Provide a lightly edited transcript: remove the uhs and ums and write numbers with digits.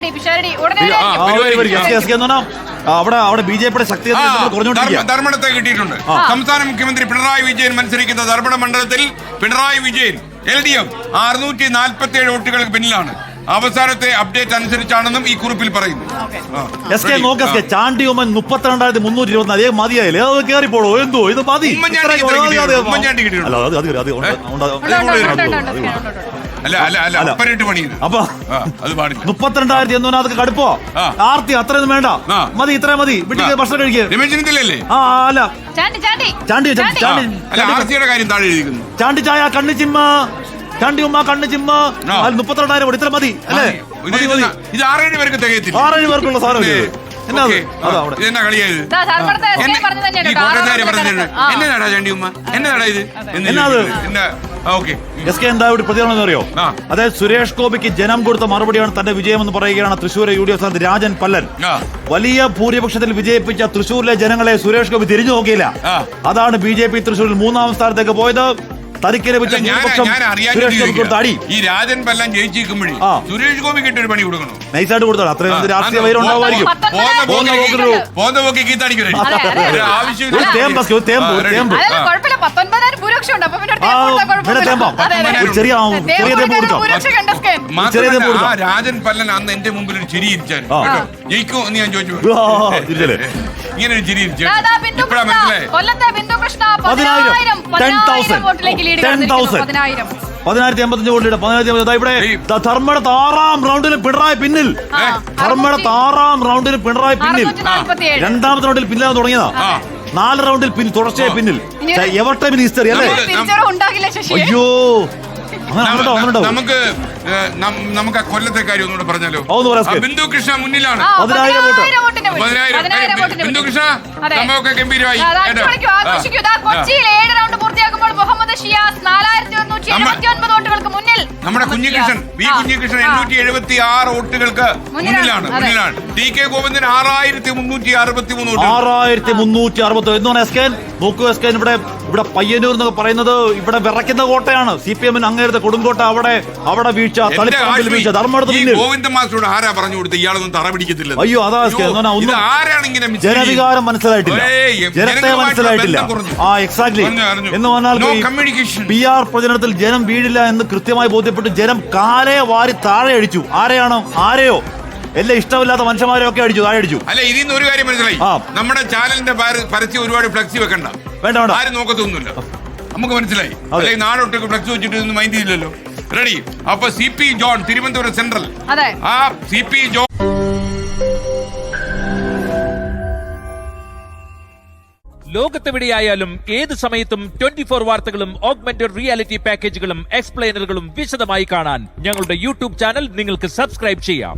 അവിടെ B J പിയുടെ ശക്തി ധർമ്മടത്തെ കിട്ടിയിട്ടുണ്ട്. സംസ്ഥാന മുഖ്യമന്ത്രി പിണറായി വിജയൻ മത്സരിക്കുന്ന ധർമ്മട മണ്ഡലത്തിൽ പിണറായി വിജയൻ LDF 647 വോട്ടുകൾക്ക് പിന്നിലാണ്. അവസാനത്തെ അപ്ഡേറ്റ് അനുസരിച്ചാണെന്നും ഈ കുറിപ്പിൽ പറയുന്നു. ചാണ്ടിയുമ്മൻ 32,324 അതേ മതിയായില്ലേ? അത് കയറിപ്പോളൂ. എന്തോ ഇത് മതി. ഉമ്മൻചാണ്ടി കിട്ടിയിട്ടുണ്ട്. അല്ല 32,000 എന്നോ അതൊക്കെ കടുപ്പോ ആർത്തി അത്രയൊന്നും വേണ്ട. മതി, ഇത്ര മതി. വീട്ടിൽ ഭക്ഷണം കഴിക്കുക. അല്ല ചാണ്ടി ചായ കണ്ണു ചിമ്മ, ചാണ്ടി ഉമ്മ കണ്ണു ചിമ്മ. 32,000 ഇത്ര മതി അല്ലേ? ഇത് 6-7 പേർക്ക് തികയത്തില്ല. 6-7 പേർക്കുള്ള സാധനം എന്നാടാ ചാണ്ടി ഉമ്മ, എന്നതാടാ ഇത്? എന്താ ഇവിടെ പ്രതികരണം അറിയോ? അതായത് സുരേഷ് ഗോപിക്ക് ജനം കൊടുത്ത മറുപടിയാണ് തന്റെ വിജയമെന്ന് പറയുകയാണ് തൃശ്ശൂർ UDF സ്ഥാനാർത്ഥി രാജൻ പല്ലൻ. വലിയ ഭൂരിപക്ഷത്തിൽ വിജയിപ്പിച്ച തൃശ്ശൂരിലെ ജനങ്ങളെ സുരേഷ് ഗോപി തിരിഞ്ഞു നോക്കിയില്ല. അതാണ് BJP തൃശ്ശൂരിൽ 3ാം സ്ഥാനത്തേക്ക് പോയത്. തനിക്ക് ലഭിച്ച ഈ രാജൻ പല്ലൻ ജയിച്ചിരിക്കുമ്പോഴേ സുരേഷ് ഗോപി കിട്ടൊരു പണി കൊടുക്കണം. നൈസായിട്ട് കൊടുത്താൽ അത്രയും രാഷ്ട്രീയ വൈരം ഉണ്ടാവുമായിരിക്കും. രാജൻ പല്ലൻ അന്ന് എന്റെ മുമ്പിൽ ഒരു ചിരി ഇരിച്ചാൽ ജയിക്കും എന്ന് ഞാൻ ചോദിച്ചു. ഇങ്ങനെ ഒരു ചിരി ഇരിച്ചു. ഇപ്പഴാ മനസ്സിലായി. 10,085 വോട്ടിലൂടെ 10,085. ഇവിടെ ധർമ്മടത്ത് 6ാം റൗണ്ടിൽ പിണറായി പിന്നിൽ. ധർമ്മടത്ത് 6ാം റൗണ്ടിൽ പിണറായി പിന്നിൽ. 2ാമത്തെ റൗണ്ടിൽ പിന്നിലാണ് തുടങ്ങിയതാ. 4 റൗണ്ടിൽ തുടർച്ചയായി പിന്നിൽ. എവർ ടൈം ഹിസ്റ്ററി അല്ലേ? അയ്യോ, നമുക്ക് ആ കൊല്ലത്തെ കാര്യം ഒന്നുകൂടെ പറഞ്ഞാലോ? ബിന്ദു കൃഷ്ണ മുന്നിലാണ്. 10,000 വോട്ട്. ബിന്ദു കൃഷ്ണ സംഭവമൊക്കെ ഗംഭീരമായി. കൊച്ചിയിൽ 7 റൗണ്ട് പൂർത്തിയാക്കുമ്പോൾ മുഹമ്മദ് ഷിയാസ് 4,179 വോട്ടുകൾക്ക് മുന്നിൽ. നമ്മുടെ കുഞ്ഞികൃഷ്ണൻ 876 വോട്ടുകൾക്ക് മുന്നിലാണ്. TK Govindan 6,363 vote. നോക്കൂ എസ്കേൻ, ഇവിടെ പയ്യന്നൂർ എന്നൊക്കെ പറയുന്നത് ഇവിടെ വിറയ്ക്കുന്ന കോട്ടയാണ്. CPM അങ്ങേരത്തെ കൊടുങ്കോട്ട. അവിടെ വീഴ്ച, വീഴ്ച. ഗോവിന്ദൻ മാസ്റ്ററോട് ആരാ പറഞ്ഞു കൊടുത്ത് ഇയാളൊന്നും തറ പിടിക്കത്തില്ല? അയ്യോ, അതാ ജനവികാരം മനസ്സിലായിട്ടില്ല, ജനത്തെ മനസ്സിലായിട്ടില്ല. എക്സാക്ട്ലി. എന്ന് പറഞ്ഞാൽ PR പ്രചരണത്തിൽ ജനം വീഴില്ല എന്ന് കൃത്യമായി ബോധ്യപ്പെട്ടു. ജനം കാലേ വാരി താഴെ അടിച്ചു. ആരെയോ എല്ലാം ഇഷ്ടമില്ലാത്ത മനുഷ്യന്മാരെ ഒക്കെ താഴെ അടിച്ചു. അല്ല, ഇതിന്ന് ഒരു കാര്യം മനസ്സിലായി. നമ്മുടെ ചാനലിന്റെ പരസ്യം ഒരുപാട് ഫ്ലക്സി വെക്കണ്ട, വേണ്ട, ആരും നോക്കത്തൊന്നുമില്ല. നമുക്ക് മനസ്സിലായി. അല്ലെങ്കിൽ നാടൊട്ടൊക്കെ ഫ്ലക്സ് വെച്ചിട്ട് ഒന്നും മൈൻഡ് ചെയ്തില്ലല്ലോ. റെഡി? അപ്പൊ CP ജോൺ, തിരുവനന്തപുരം സെൻട്രൽ. ആ CP ജോൺ ലോകത്തെവിടെയായാലും ഏത് സമയത്തും 24 വാർത്തകളും ഓഗ്മെന്റഡ് റിയാലിറ്റി പാക്കേജുകളും എക്സ്പ്ലെയിനറുകളും വിശദമായി കാണാൻ ഞങ്ങളുടെ YouTube ചാനൽ നിങ്ങൾക്ക് സബ്സ്ക്രൈബ് ചെയ്യാം.